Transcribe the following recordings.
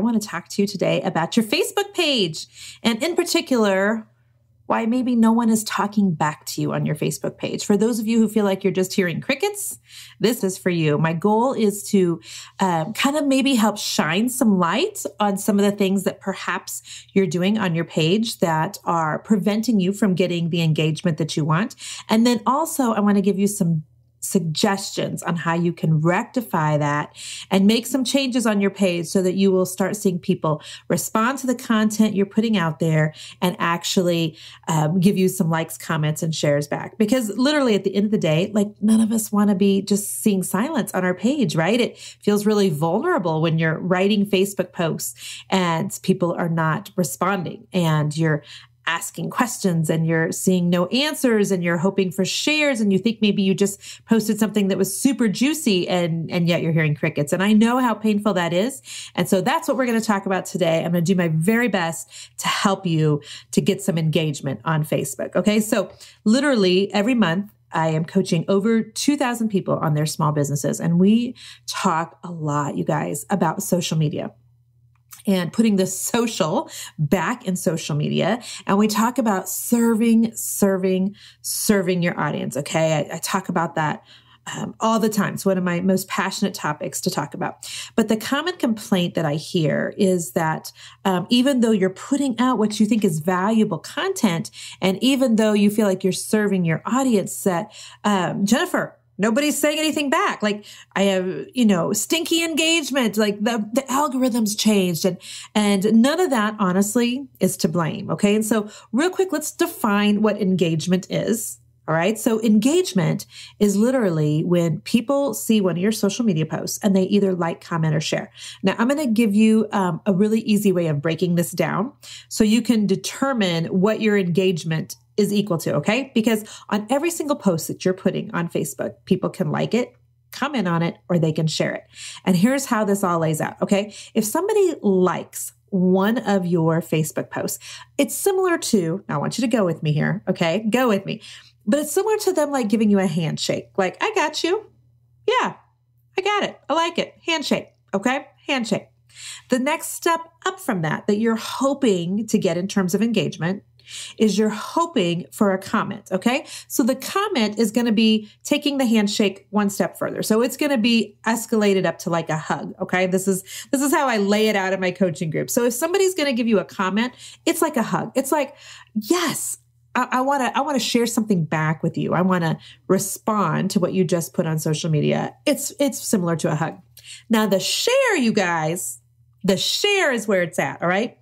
want to talk to you today about your Facebook page. And in particular, why maybe no one is talking back to you on your Facebook page. For those of you who feel like you're just hearing crickets, this is for you. My goal is to kind of maybe help shine some light on some of the things that perhaps you're doing on your page that are preventing you from getting the engagement that you want. And then also, I want to give you some suggestions on how you can rectify that and make some changes on your page so that you will start seeing people respond to the content you're putting out there and actually give you some likes, comments, and shares back. Because literally at the end of the day, like none of us want to be just seeing silence on our page, right? It feels really vulnerable when you're writing Facebook posts and people are not responding and you're asking questions and you're seeing no answers and you're hoping for shares and you think maybe you just posted something that was super juicy and yet you're hearing crickets. And I know how painful that is. And so that's what we're going to talk about today. I'm going to do my very best to help you to get some engagement on Facebook. Okay. So literally every month, I am coaching over 2,000 people on their small businesses. And we talk a lot, you guys, about social media and putting the social back in social media. And we talk about serving your audience. Okay. I talk about that all the time. It's one of my most passionate topics to talk about. But the common complaint that I hear is that even though you're putting out what you think is valuable content, and even though you feel like you're serving your audience, that Jennifer, nobody's saying anything back. Like I have, stinky engagement, like the algorithms changed and none of that honestly is to blame. Okay. And so real quick, let's define what engagement is. All right. So engagement is literally when people see one of your social media posts and they either like, comment, or share. Now I'm going to give you a really easy way of breaking this down so you can determine what your engagement is equal to, okay? Because on every single post that you're putting on Facebook, people can like it, comment on it, or they can share it. And here's how this all lays out, okay? If somebody likes one of your Facebook posts, it's similar to, now I want you to go with me here, okay? Go with me. But it's similar to them like giving you a handshake. Like, I got you. Yeah, I got it. I like it. Handshake, okay? Handshake. The next step up from that you're hoping to get in terms of engagement is you're hoping for a comment, okay? So the comment is going to be taking the handshake one step further. So it's going to be escalated up to like a hug, okay? This is how I lay it out in my coaching group. So if somebody's going to give you a comment, it's like a hug. It's like, yes, I want to share something back with you. I want to respond to what you just put on social media. It's similar to a hug. Now the share, you guys, the share is where it's at, all right?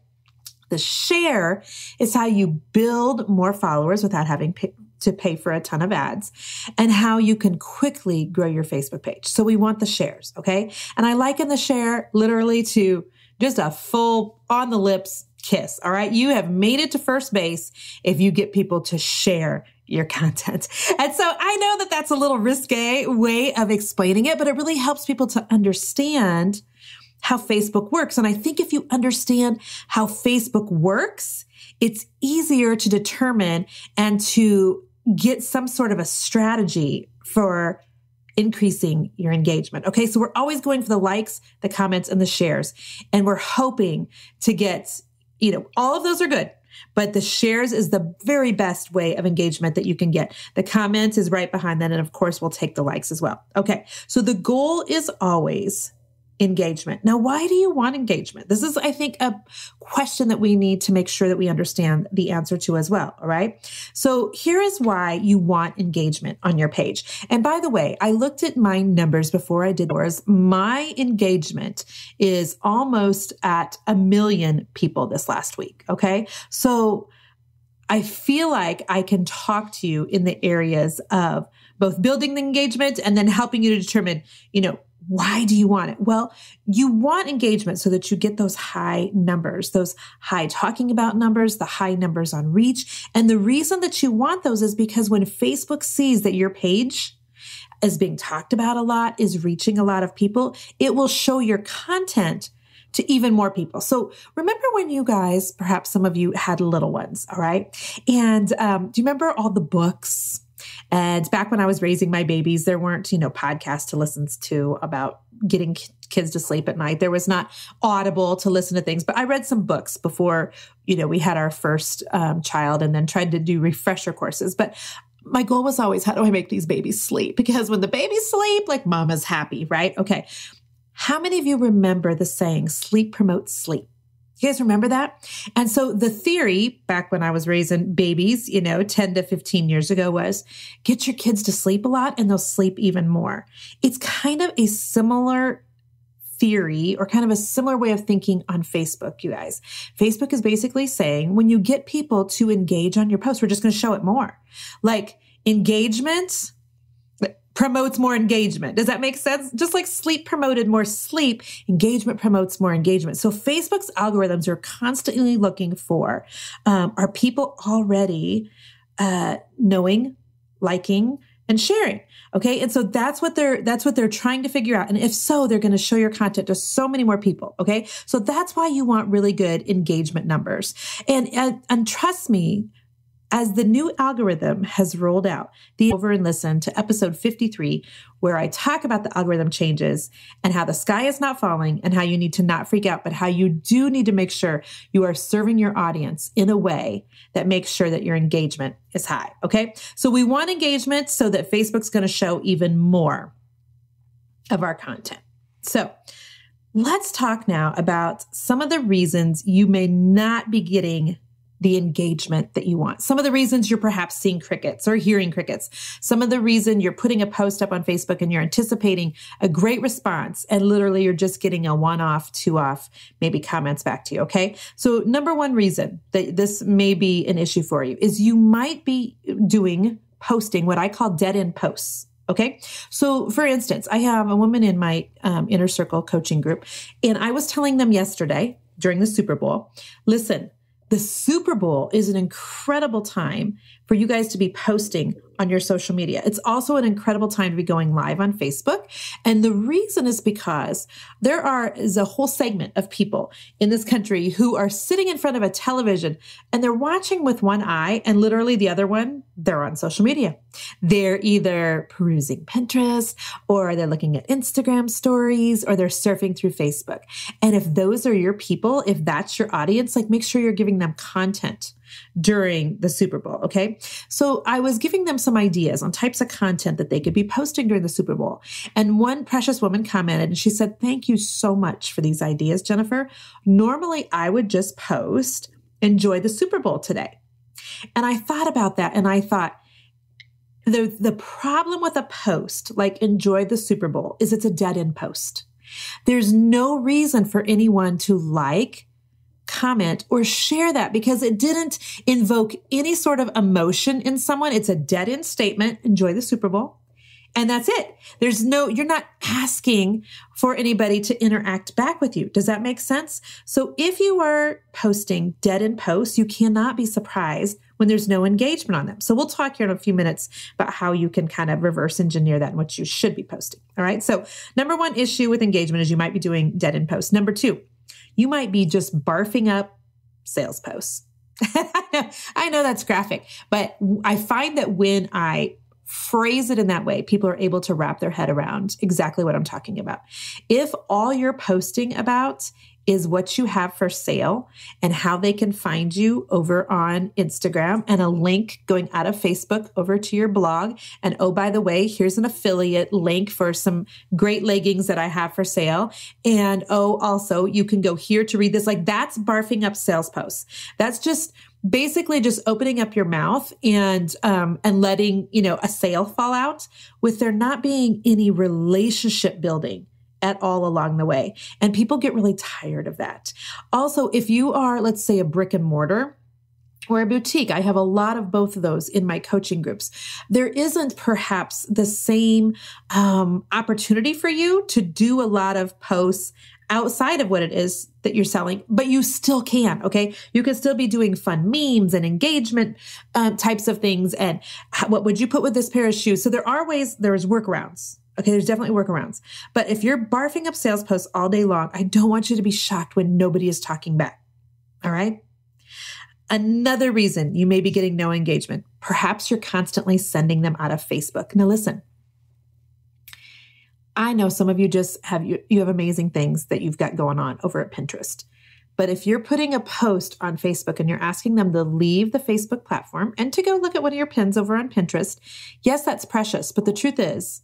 The share is how you build more followers without having to pay for a ton of ads and how you can quickly grow your Facebook page. So we want the shares, okay? And I liken the share literally to just a full on the lips kiss, all right? You have made it to first base if you get people to share your content. And so I know that that's a little risque way of explaining it, but it really helps people to understand how Facebook works. And I think if you understand how Facebook works, it's easier to determine and to get some sort of a strategy for increasing your engagement. Okay. So we're always going for the likes, the comments, and the shares. And we're hoping to get, all of those are good, but the shares is the very best way of engagement that you can get. The comment is right behind that. And of course, we'll take the likes as well. Okay. So the goal is always engagement. Now, why do you want engagement? This is, I think, a question that we need to make sure that we understand the answer to as well. All right. So here is why you want engagement on your page. And by the way, I looked at my numbers before I did yours. My engagement is almost at 1 million people this last week. Okay. So I feel like I can talk to you in the areas of both building the engagement and then helping you to determine, why do you want it? Well, you want engagement so that you get those high numbers, those high talking about numbers, the high numbers on reach. And the reason that you want those is because when Facebook sees that your page is being talked about a lot, is reaching a lot of people, it will show your content to even more people. So remember when you guys, perhaps some of you had little ones, all right? And do you remember all the books? And back when I was raising my babies, there weren't, podcasts to listen to about getting kids to sleep at night. There was not Audible to listen to things, but I read some books before, we had our first child, and then tried to do refresher courses. But my goal was always, how do I make these babies sleep? Because when the babies sleep, like, mama's happy, right? Okay. How many of you remember the saying, sleep promotes sleep? You guys remember that? And so the theory back when I was raising babies, 10 to 15 years ago, was get your kids to sleep a lot and they'll sleep even more. It's kind of a similar theory, or kind of a similar way of thinking on Facebook, you guys. Facebook is basically saying, when you get people to engage on your post, we're just going to show it more. Like, engagement promotes more engagement. Does that make sense? Just like sleep promoted more sleep, engagement promotes more engagement. So Facebook's algorithms are constantly looking for, are people already knowing, liking, and sharing? Okay. And so that's what they're trying to figure out. And if so, they're going to show your content to so many more people. Okay. So that's why you want really good engagement numbers. And trust me, as the new algorithm has rolled out, over and listen to episode 53, where I talk about the algorithm changes and how the sky is not falling and how you need to not freak out, but how you do need to make sure you are serving your audience in a way that makes sure that your engagement is high. Okay. So we want engagement so that Facebook's going to show even more of our content. So let's talk now about some of the reasons you may not be getting the engagement that you want. Some of the reasons you're perhaps seeing crickets or hearing crickets. Some of the reason you're putting a post up on Facebook and you're anticipating a great response, and literally you're just getting a one-off, two-off, maybe comments back to you. Okay. So number one reason that this may be an issue for you is you might be posting what I call dead-end posts. Okay. So for instance, I have a woman in my inner circle coaching group, and I was telling them yesterday during the Super Bowl, listen, the Super Bowl is an incredible time for you guys to be posting on your social media. It's also an incredible time to be going live on Facebook. And the reason is because is a whole segment of people in this country who are sitting in front of a television and they're watching with one eye, and literally the other one, they're on social media. They're either perusing Pinterest, or they're looking at Instagram stories, or they're surfing through Facebook. And if those are your people, if that's your audience, like, make sure you're giving them content during the Super Bowl. Okay. So I was giving them some ideas on types of content that they could be posting during the Super Bowl. And one precious woman commented and she said, "Thank you so much for these ideas, Jennifer. Normally I would just post, enjoy the Super Bowl today." And I thought about that, and I thought, the problem with a post like enjoy the Super Bowl is it's a dead-end post. There's no reason for anyone to like, comment, or share that, because it didn't invoke any sort of emotion in someone. It's a dead-end statement, enjoy the Super Bowl. And that's it. You're not asking for anybody to interact back with you. Does that make sense? So if you are posting dead-end posts, you cannot be surprised when there's no engagement on them. So we'll talk here in a few minutes about how you can kind of reverse engineer that and what you should be posting. All right. So number one issue with engagement is you might be doing dead-end posts. Number two, you might be just barfing up sales posts. I know that's graphic, but I find that when I phrase it in that way, people are able to wrap their head around exactly what I'm talking about. If all you're posting about is what you have for sale and how they can find you over on Instagram, and a link going out of Facebook over to your blog, and oh, by the way, here's an affiliate link for some great leggings that I have for sale, and oh, also you can go here to read this, like, that's barfing up sales posts. That's just basically just opening up your mouth and letting, a sale fall out, with there not being any relationship building at all along the way. And people get really tired of that. Also, if you are, let's say, a brick and mortar or a boutique, I have a lot of both of those in my coaching groups. There isn't perhaps the same opportunity for you to do a lot of posts outside of what it is that you're selling, but you still can, okay? You can still be doing fun memes and engagement types of things. And what would you put with this pair of shoes? So there's workarounds. Okay, there's definitely workarounds. But if you're barfing up sales posts all day long, I don't want you to be shocked when nobody is talking back. All right? Another reason you may be getting no engagement, perhaps you're constantly sending them out of Facebook. Now listen, I know some of you you have amazing things that you've got going on over at Pinterest. But if you're putting a post on Facebook and you're asking them to leave the Facebook platform and to go look at one of your pins over on Pinterest, yes, that's precious. But the truth is,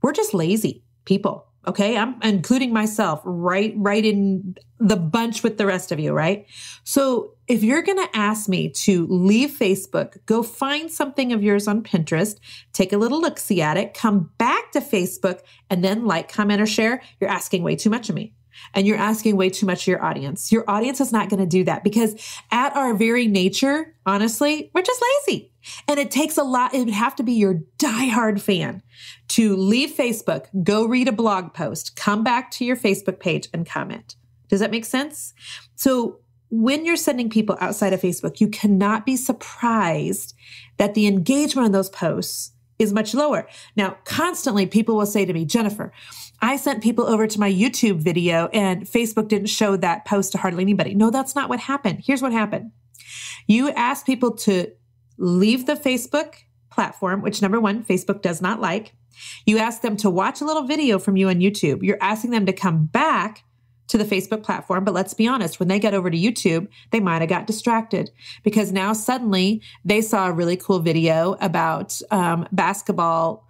we're just lazy people. Okay. I'm including myself right in the bunch with the rest of you, right? So if you're going to ask me to leave Facebook, go find something of yours on Pinterest, take a little look-see at it, come back to Facebook, and then like, comment, or share, you're asking way too much of me. And you're asking way too much of your audience. Your audience is not going to do that because at our very nature, honestly, we're just lazy. And it takes a lot. It would have to be your diehard fan to leave Facebook, go read a blog post, come back to your Facebook page and comment. Does that make sense? So when you're sending people outside of Facebook, you cannot be surprised that the engagement on those posts is much lower. Now, constantly people will say to me, Jennifer, I sent people over to my YouTube video and Facebook didn't show that post to hardly anybody. No, that's not what happened. Here's what happened. You asked people to leave the Facebook platform, which number one, Facebook does not like. You asked them to watch a little video from you on YouTube. You're asking them to come back to the Facebook platform. But let's be honest, when they got over to YouTube, they might have got distracted because now suddenly they saw a really cool video about basketball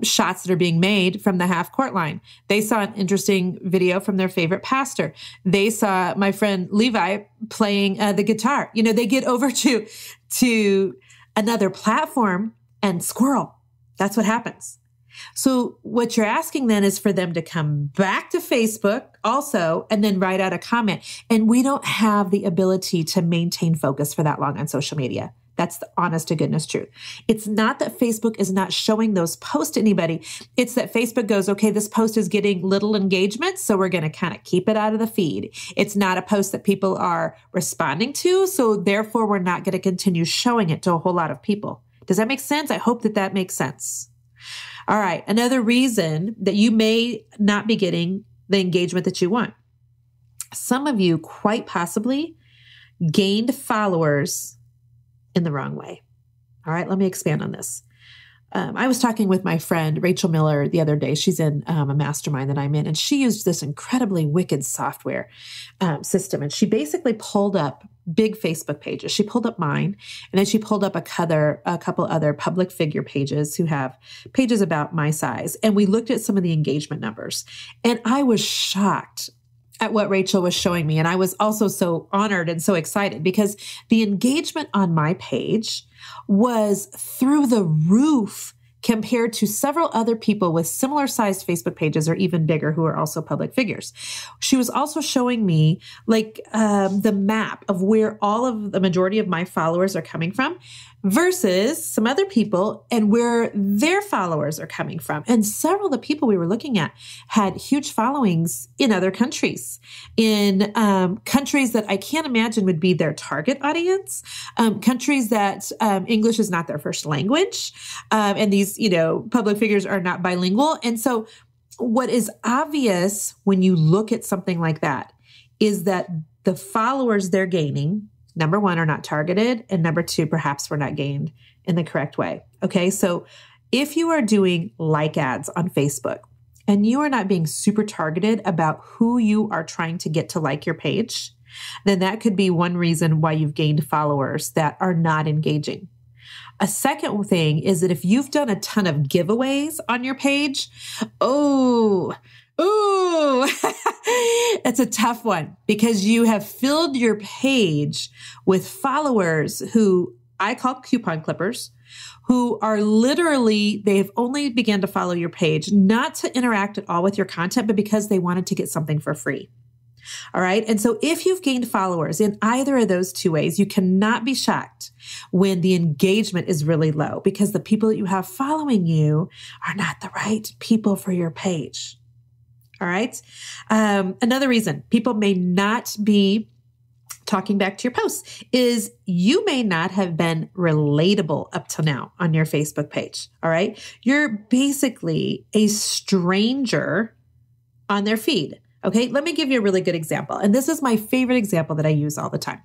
shots that are being made from the half court line. They saw an interesting video from their favorite pastor. They saw my friend Levi playing the guitar. You know, they get over to another platform and squirrel. That's what happens. So what you're asking then is for them to come back to Facebook also and then write out a comment. And we don't have the ability to maintain focus for that long on social media. That's the honest to goodness truth. It's not that Facebook is not showing those posts to anybody. It's that Facebook goes, okay, this post is getting little engagement, so we're going to kind of keep it out of the feed. It's not a post that people are responding to, so therefore we're not going to continue showing it to a whole lot of people. Does that make sense? I hope that makes sense. All right. Another reason that you may not be getting the engagement that you want. Some of you quite possibly gained followers in the wrong way. All right, let me expand on this. I was talking with my friend Rachel Miller the other day. She's in a mastermind that I'm in, and she used this incredibly wicked software system. And she basically pulled up big Facebook pages. She pulled up mine, and then she pulled up a couple other public figure pages who have pages about my size. And we looked at some of the engagement numbers, and I was shocked at what Rachel was showing me. And I was also so honored and so excited because the engagement on my page was through the roof compared to several other people with similar sized Facebook pages or even bigger who are also public figures. She was also showing me like the map of where all of the majority of my followers are coming from versus some other people and where their followers are coming from. And several of the people we were looking at had huge followings in other countries, in countries that I can't imagine would be their target audience, countries that English is not their first language, and these, public figures are not bilingual. And so what is obvious when you look at something like that is that the followers they're gaining, number one, are not targeted. And number two, perhaps were not gained in the correct way. Okay. So if you are doing like ads on Facebook and you are not being super targeted about who you are trying to get to like your page, then that could be one reason why you've gained followers that are not engaging. A second thing is that if you've done a ton of giveaways on your page, it's a tough one because you have filled your page with followers who I call coupon clippers, who are literally, they've only began to follow your page, not to interact at all with your content, but because they wanted to get something for free. All right. And so if you've gained followers in either of those two ways, you cannot be shocked when the engagement is really low because the people that you have following you are not the right people for your page. All right. Another reason people may not be talking back to your posts is you may not have been relatable up till now on your Facebook page. All right. You're basically a stranger on their feed. Okay, let me give you a really good example. And this is my favorite example that I use all the time.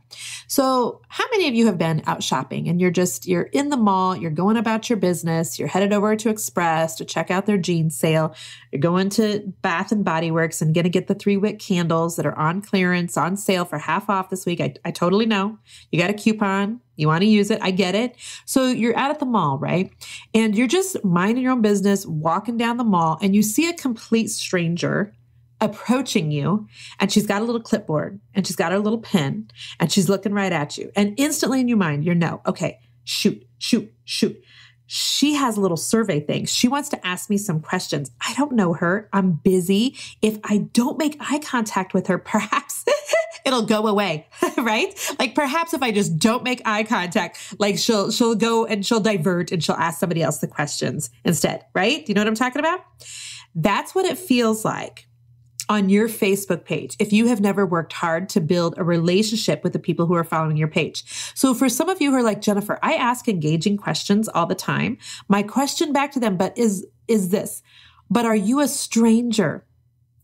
So how many of you have been out shopping and you're in the mall, you're going about your business, you're headed over to Express to check out their jeans sale, you're going to Bath and Body Works and going to get the 3-wick candles that are on clearance, on sale for half off this week. I totally know. You got a coupon. You want to use it. I get it. So you're out at the mall, right? And you're just minding your own business, walking down the mall, and you see a complete stranger approaching you, and she's got a little clipboard and she's got her little pen and she's looking right at you. And instantly in your mind, okay, shoot. She has a little survey thing. She wants to ask me some questions. I don't know her. I'm busy. If I don't make eye contact with her, perhaps it'll go away, right? Like perhaps if I just don't make eye contact, like she'll go and she'll divert and she'll ask somebody else the questions instead, right? Do you know what I'm talking about? That's what it feels like on your Facebook page if you have never worked hard to build a relationship with the people who are following your page. So for some of you who are like, Jennifer, I ask engaging questions all the time. My question back to them is this, but are you a stranger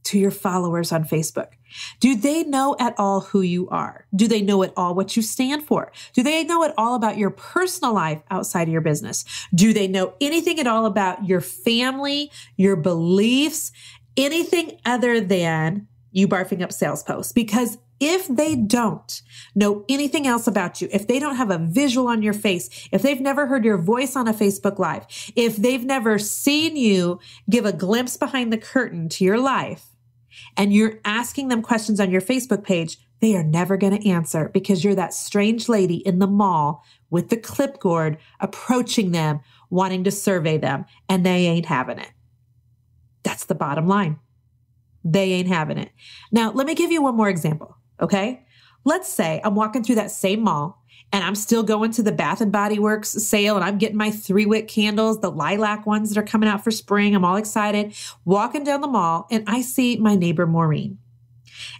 to your followers on Facebook? Do they know at all who you are? Do they know at all what you stand for? Do they know at all about your personal life outside of your business? Do they know anything at all about your family, your beliefs, anything other than you barfing up sales posts? Because if they don't know anything else about you, if they don't have a visual on your face, if they've never heard your voice on a Facebook Live, if they've never seen you give a glimpse behind the curtain to your life, and you're asking them questions on your Facebook page, they are never going to answer because you're that strange lady in the mall with the clipboard approaching them, wanting to survey them, and they ain't having it. That's the bottom line. They ain't having it. Now, let me give you one more example, okay? Let's say I'm walking through that same mall and I'm still going to the Bath and Body Works sale and I'm getting my 3-wick candles, the lilac ones that are coming out for spring. I'm all excited, walking down the mall and I see my neighbor Maureen.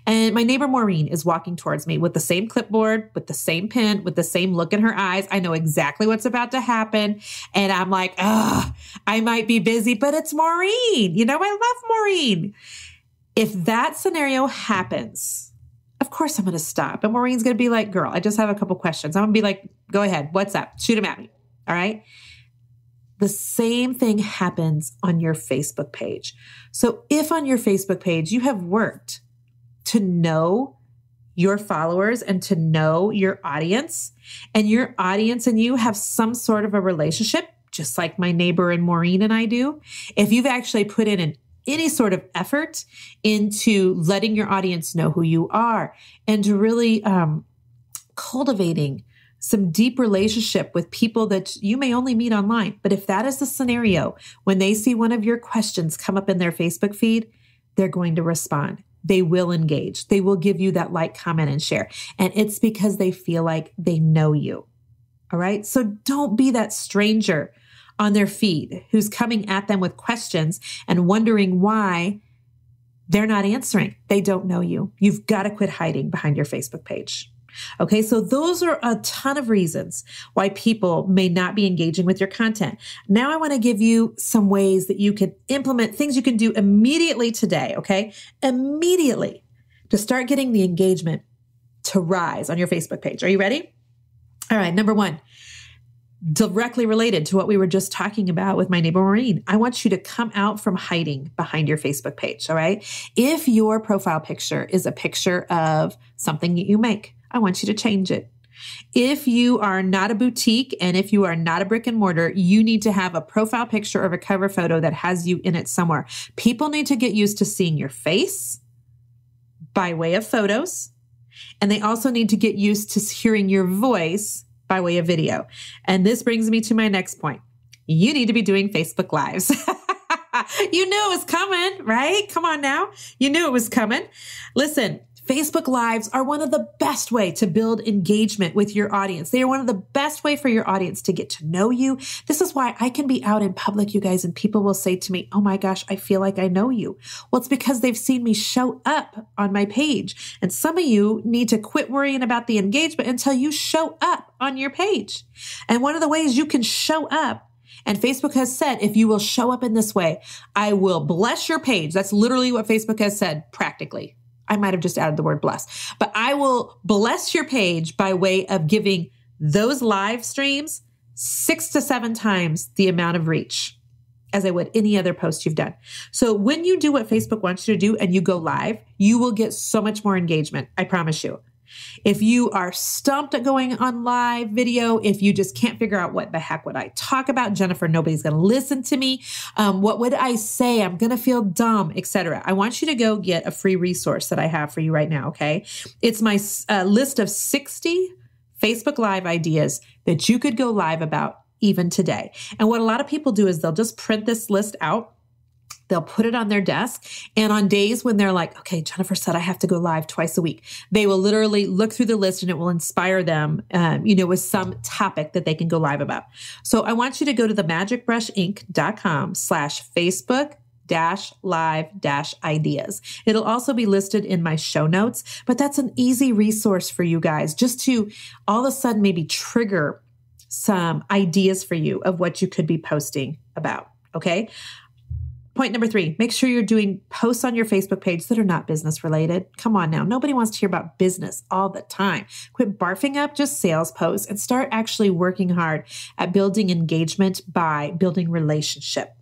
And my neighbor Maureen is walking towards me with the same clipboard, with the same pen, with the same look in her eyes. I know exactly what's about to happen. And I'm like, I might be busy, but it's Maureen. You know, I love Maureen. If that scenario happens, of course I'm going to stop. And Maureen's going to be like, girl, I just have a couple questions. I'm going to be like, go ahead. What's up? Shoot them at me. All right. The same thing happens on your Facebook page. So if on your Facebook page you have worked to know your followers and to know your audience, and your audience and you have some sort of a relationship, just like my neighbor and Maureen and I do, if you've actually put in any sort of effort into letting your audience know who you are and to really cultivating some deep relationship with people that you may only meet online. But if that is the scenario, when they see one of your questions come up in their Facebook feed, they're going to respond. They will engage. They will give you that like, comment, and share. And it's because they feel like they know you. All right. So don't be that stranger on their feed who's coming at them with questions and wondering why they're not answering. They don't know you. You've got to quit hiding behind your Facebook page. Okay, so those are a ton of reasons why people may not be engaging with your content. Now I want to give you some ways that you can implement things you can do immediately today, okay? Immediately to start getting the engagement to rise on your Facebook page. Are you ready? All right, number one, directly related to what we were just talking about with my neighbor Maureen, I want you to come out from hiding behind your Facebook page, all right? If your profile picture is a picture of something that you make, I want you to change it. If you are not a boutique and if you are not a brick and mortar, you need to have a profile picture or a cover photo that has you in it somewhere. People need to get used to seeing your face by way of photos, and they also need to get used to hearing your voice by way of video. And this brings me to my next point. You need to be doing Facebook Lives. You knew it was coming, right? Come on now. You knew it was coming. Listen, Facebook Lives are one of the best way to build engagement with your audience. They are one of the best way for your audience to get to know you. This is why I can be out in public, you guys, and people will say to me, oh my gosh, I feel like I know you. Well, it's because they've seen me show up on my page. And some of you need to quit worrying about the engagement until you show up on your page. And one of the ways you can show up And Facebook has said, if you will show up in this way, I will bless your page. That's literally what Facebook has said practically. I might have just added the word bless, but I will bless your page by way of giving those live streams 6 to 7 times the amount of reach as I would any other post you've done. So when you do what Facebook wants you to do and you go live, you will get so much more engagement. I promise you. If you are stumped at going on live video, if you just can't figure out what the heck would I talk about, Jennifer, nobody's going to listen to me. What would I say? I'm going to feel dumb, etc. I want you to go get a free resource that I have for you right now. Okay. It's my list of 60 Facebook Live ideas that you could go live about even today. And what a lot of people do is they'll just print this list out. They'll put it on their desk. And on days when they're like, okay, Jennifer said I have to go live twice a week, they will literally look through the list and it will inspire them, with some topic that they can go live about. So I want you to go to themagicbrushinc.com/Facebook-live-ideas. It'll also be listed in my show notes, but that's an easy resource for you guys just to all of a sudden maybe trigger some ideas for you of what you could be posting about. Okay. Point number 3, make sure you're doing posts on your Facebook page that are not business related. Come on now. Nobody wants to hear about business all the time. Quit barfing up just sales posts and start actually working hard at building engagement by building relationship.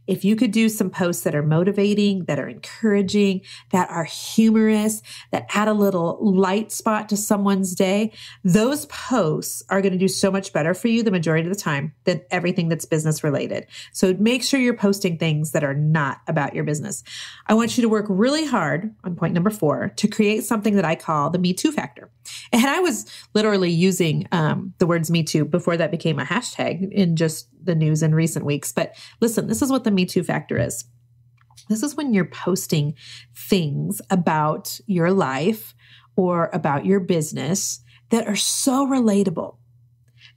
If you could do some posts that are motivating, that are encouraging, that are humorous, that add a little light spot to someone's day, those posts are going to do so much better for you the majority of the time than everything that's business related. So make sure you're posting things that are not about your business. I want you to work really hard on point number 4 to create something that I call the Me Too factor. And I was literally using the words Me Too before that became a hashtag in just the news in recent weeks. But listen, this is what the Me Too factor is. This is when you're posting things about your life or about your business that are so relatable.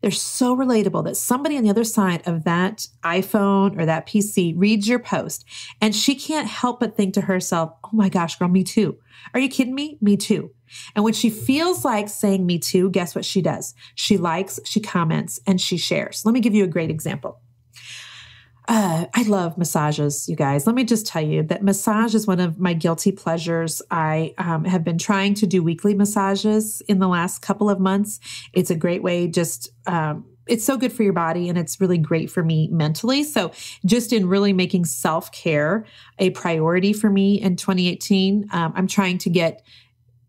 They're so relatable that somebody on the other side of that iPhone or that PC reads your post and she can't help but think to herself, oh my gosh, girl, me too. Are you kidding me? Me too. And when she feels like saying me too, guess what she does? She likes, she comments, and she shares. Let me give you a great example. I love massages, you guys. Let me just tell you that massage is one of my guilty pleasures. I have been trying to do weekly massages in the last couple of months. It's a great way it's so good for your body and it's really great for me mentally. So just in really making self-care a priority for me in 2018, I'm trying to get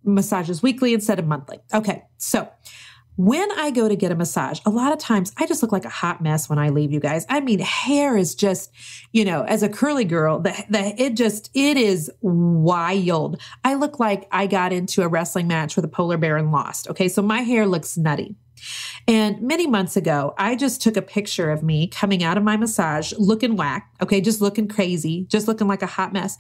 massages weekly instead of monthly. Okay. So when I go to get a massage, a lot of times I just look like a hot mess when I leave, you guys. I mean, hair is just, as a curly girl, it is wild. I look like I got into a wrestling match with a polar bear and lost. Okay. So my hair looks nutty. And many months ago, I just took a picture of me coming out of my massage looking whack. Okay. Just looking crazy, just looking like a hot mess.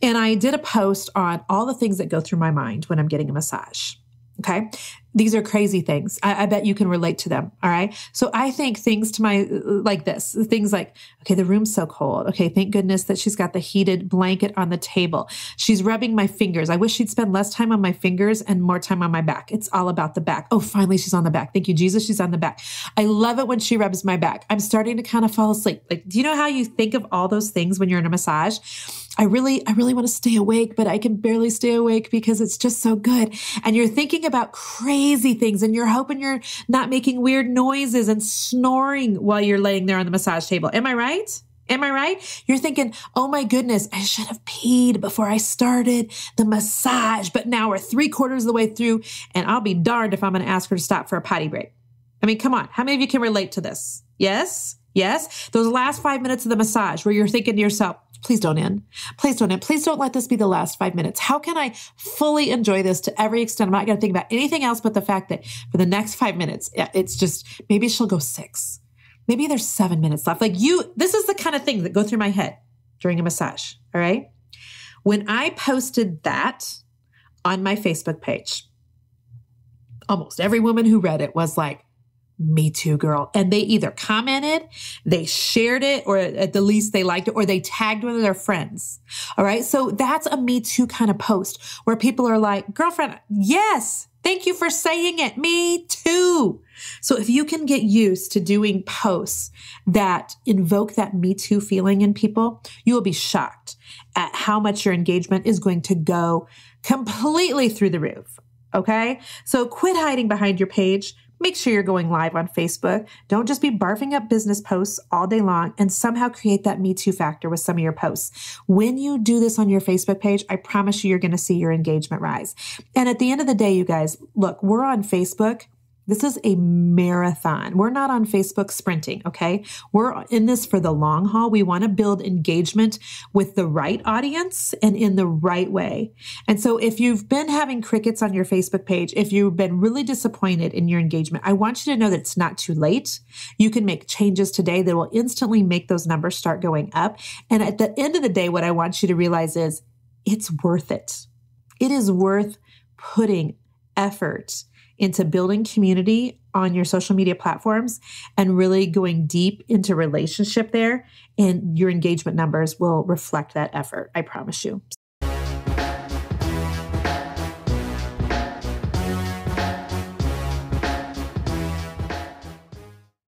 And I did a post on all the things that go through my mind when I'm getting a massage. Okay. These are crazy things. I bet you can relate to them. All right. So I think things like this, things like, okay, the room's so cold. Okay. Thank goodness that she's got the heated blanket on the table. She's rubbing my fingers. I wish she'd spend less time on my fingers and more time on my back. It's all about the back. Oh, finally she's on the back. Thank you, Jesus. She's on the back. I love it when she rubs my back. I'm starting to kind of fall asleep. Like, do you know how you think of all those things when you're in a massage? I really want to stay awake, but I can barely stay awake because it's just so good. And you're thinking about crazy things and you're hoping you're not making weird noises and snoring while you're laying there on the massage table. Am I right? Am I right? You're thinking, oh my goodness, I should have peed before I started the massage, but now we're 3/4 of the way through and I'll be darned if I'm going to ask her to stop for a potty break. I mean, come on. How many of you can relate to this? Yes? Yes? Those last 5 minutes of the massage where you're thinking to yourself, please don't end. Please don't end. Please don't let this be the last 5 minutes. How can I fully enjoy this to every extent? I'm not going to think about anything else but the fact that for the next 5 minutes, it's just, maybe she'll go 6. Maybe there's 7 minutes left. This is the kind of thing that go through my head during a massage. All right. When I posted that on my Facebook page, almost every woman who read it was like, Me too, girl. And they either commented, they shared it, or at the least they liked it, or they tagged one of their friends. All right. So that's a Me Too kind of post where people are like, girlfriend, yes, thank you for saying it. Me too. So if you can get used to doing posts that invoke that Me Too feeling in people, you will be shocked at how much your engagement is going to go completely through the roof. Okay. So quit hiding behind your page. Make sure you're going live on Facebook. Don't just be barfing up business posts all day long, and somehow create that Me Too factor with some of your posts. When you do this on your Facebook page, I promise you're going to see your engagement rise. And at the end of the day, you guys, look, we're on Facebook. This is a marathon. We're not on Facebook sprinting, okay? We're in this for the long haul. We want to build engagement with the right audience and in the right way. And so if you've been having crickets on your Facebook page, if you've been really disappointed in your engagement, I want you to know that it's not too late. You can make changes today that will instantly make those numbers start going up. And at the end of the day, what I want you to realize is it's worth it. It is worth putting effort into building community on your social media platforms and really going deep into relationship there. And your engagement numbers will reflect that effort. I promise you.